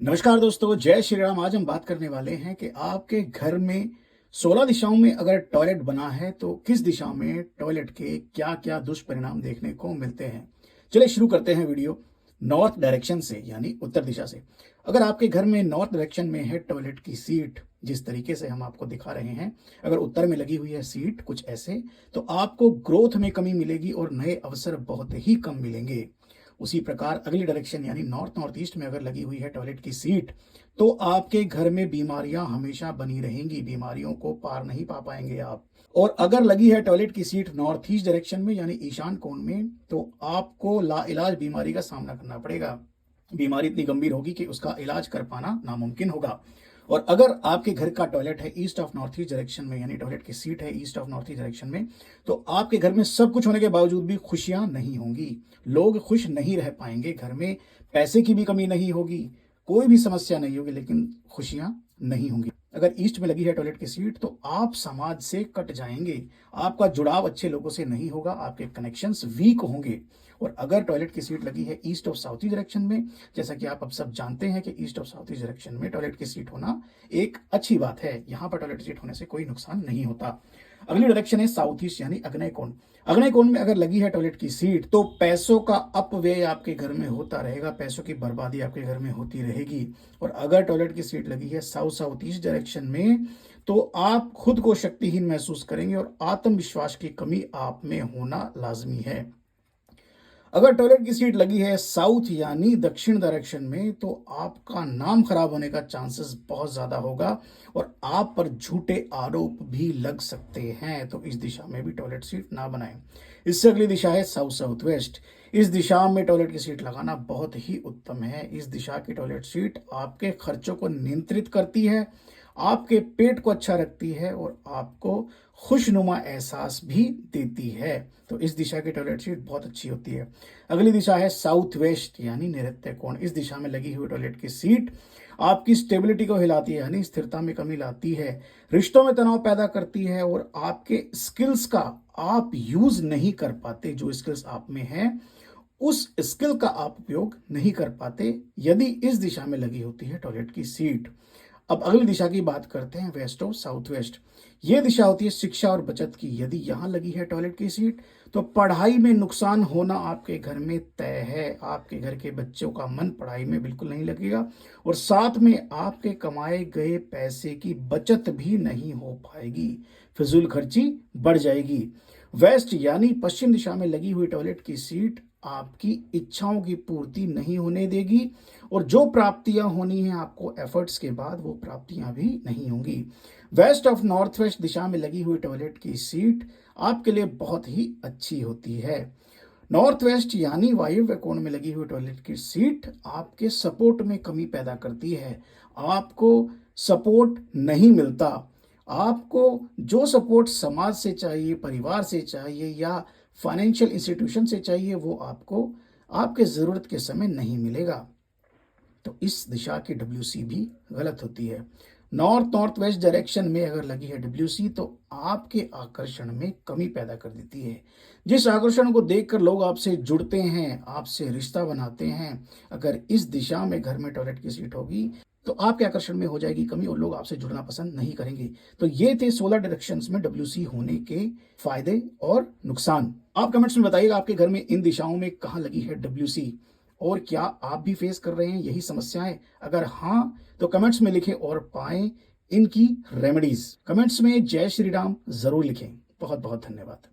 नमस्कार दोस्तों, जय श्री राम। आज हम बात करने वाले हैं कि आपके घर में 16 दिशाओं में अगर टॉयलेट बना है तो किस दिशा में टॉयलेट के क्या क्या दुष्परिणाम देखने को मिलते हैं। चलिए शुरू करते हैं वीडियो नॉर्थ डायरेक्शन से, यानी उत्तर दिशा से। अगर आपके घर में नॉर्थ डायरेक्शन में है टॉयलेट की सीट, जिस तरीके से हम आपको दिखा रहे हैं, अगर उत्तर में लगी हुई है सीट कुछ ऐसे, तो आपको ग्रोथ में कमी मिलेगी और नए अवसर बहुत ही कम मिलेंगे। उसी प्रकार अगली डायरेक्शन यानी नॉर्थ नॉर्थ ईस्ट में अगर लगी हुई है टॉयलेट की सीट, तो आपके घर में बीमारियां हमेशा बनी रहेंगी, बीमारियों को पार नहीं पा पाएंगे आप। और अगर लगी है टॉयलेट की सीट नॉर्थ ईस्ट डायरेक्शन में यानी ईशान कोण में, तो आपको लाइलाज बीमारी का सामना करना पड़ेगा। बीमारी इतनी गंभीर होगी कि उसका इलाज कर पाना नामुमकिन होगा। और अगर आपके घर का टॉयलेट है east of north east direction में, यानी टॉयलेट की सीट है east of north east direction में, तो आपके घर में सब कुछ होने के बावजूद भी खुशियां नहीं होंगी। लोग खुश नहीं रह पाएंगे, घर में पैसे की भी कमी नहीं होगी, कोई भी समस्या नहीं होगी, लेकिन खुशियां नहीं होंगी। अगर ईस्ट में लगी है टॉयलेट की सीट, तो आप समाज से कट जाएंगे, आपका जुड़ाव अच्छे लोगों से नहीं होगा, आपके कनेक्शंस वीक होंगे। और अगर टॉयलेट की सीट लगी है east of south east direction में, जैसा कि आप अब सब जानते हैं कि east of south east direction में टॉयलेट की सीट होना एक अच्छी बात है, यहां पर टॉयलेट सीट होने से कोई नुकसान नहीं होता। अगली डायरेक्शन है साउथ ईस्ट यानी अग्नेय कोण। अग्नेय कोण में अगर लगी है टॉयलेट की सीट, तो पैसों का अपव्यय आपके घर में होता रहेगा, पैसों की बर्बादी आपके घर में होती रहेगी। और अगर टॉयलेट की सीट लगी है साउथ साउथ ईस्ट डायरेक्शन में, तो आप खुद को शक्तिहीन महसूस करेंगे और आत्मविश्वास की कमी आप में होना लाजमी है। अगर टॉयलेट की सीट लगी है साउथ यानी दक्षिण डायरेक्शन में, तो आपका नाम खराब होने का चांसेस बहुत ज्यादा होगा और आप पर झूठे आरोप भी लग सकते हैं। तो इस दिशा में भी टॉयलेट सीट ना बनाएं। इससे अगली दिशा है साउथ साउथ वेस्ट। इस दिशा में टॉयलेट की सीट लगाना बहुत ही उत्तम है। इस दिशा की टॉयलेट सीट आपके खर्चों को नियंत्रित करती है, आपके पेट को अच्छा रखती है और आपको खुशनुमा एहसास भी देती है। तो इस दिशा की टॉयलेट सीट बहुत अच्छी होती है। अगली दिशा है साउथ वेस्ट यानी नैऋत्य कोण। इस दिशा में लगी हुई टॉयलेट की सीट आपकी स्टेबिलिटी को हिलाती है, यानी स्थिरता में कमी लाती है, रिश्तों में तनाव पैदा करती है और आपके स्किल्स का आप यूज नहीं कर पाते। जो स्किल्स आप में है उस स्किल का आप उपयोग नहीं कर पाते यदि इस दिशा में लगी होती है टॉयलेट की सीट। अब अगली दिशा की बात करते हैं वेस्ट ऑफ साउथ वेस्ट। ये दिशा होती है शिक्षा और बचत की। यदि यहां लगी है टॉयलेट की सीट, तो पढ़ाई में नुकसान होना आपके घर में तय है। आपके घर के बच्चों का मन पढ़ाई में बिल्कुल नहीं लगेगा और साथ में आपके कमाए गए पैसे की बचत भी नहीं हो पाएगी, फिजूल खर्ची बढ़ जाएगी। वेस्ट यानी पश्चिम दिशा में लगी हुई टॉयलेट की सीट आपकी इच्छाओं की पूर्ति नहीं होने देगी और जो प्राप्तियां होनी है आपको एफर्ट्स के बाद, वो प्राप्तियां भी नहीं होंगी। वेस्ट ऑफ नॉर्थ वेस्ट दिशा में लगी हुई टॉयलेट की सीट आपके लिए बहुत ही अच्छी होती है। नॉर्थ वेस्ट यानी वायव्य कोण में लगी हुई टॉयलेट की सीट आपके सपोर्ट में कमी पैदा करती है, आपको सपोर्ट नहीं मिलता। आपको जो सपोर्ट समाज से चाहिए, परिवार से चाहिए या फाइनेंशियल इंस्टीट्यूशन से चाहिए, वो आपको आपके ज़रूरत के समय नहीं मिलेगा। तो इस दिशा की डब्ल्यूसी भी गलत होती है। नॉर्थ नॉर्थ वेस्ट डायरेक्शन में अगर लगी है डब्ल्यूसी, तो आपके आकर्षण में कमी पैदा कर देती है। जिस आकर्षण को देखकर लोग आपसे जुड़ते हैं, आपसे रिश्ता बनाते हैं, अगर इस दिशा में घर में टॉयलेट की सीट होगी, तो आपके आकर्षण में हो जाएगी कमी और लोग आपसे जुड़ना पसंद नहीं करेंगे। तो ये थे 16 डायरेक्शंस में डब्ल्यूसी होने के फायदे और नुकसान। आप कमेंट्स में बताइएगा आपके घर में इन दिशाओं में कहाँ लगी है डब्ल्यूसी और क्या आप भी फेस कर रहे हैं यही समस्याएं। अगर हाँ, तो कमेंट्स में लिखें और पाएं इनकी रेमेडीज। कमेंट्स में जय श्री राम जरूर लिखें। बहुत बहुत धन्यवाद।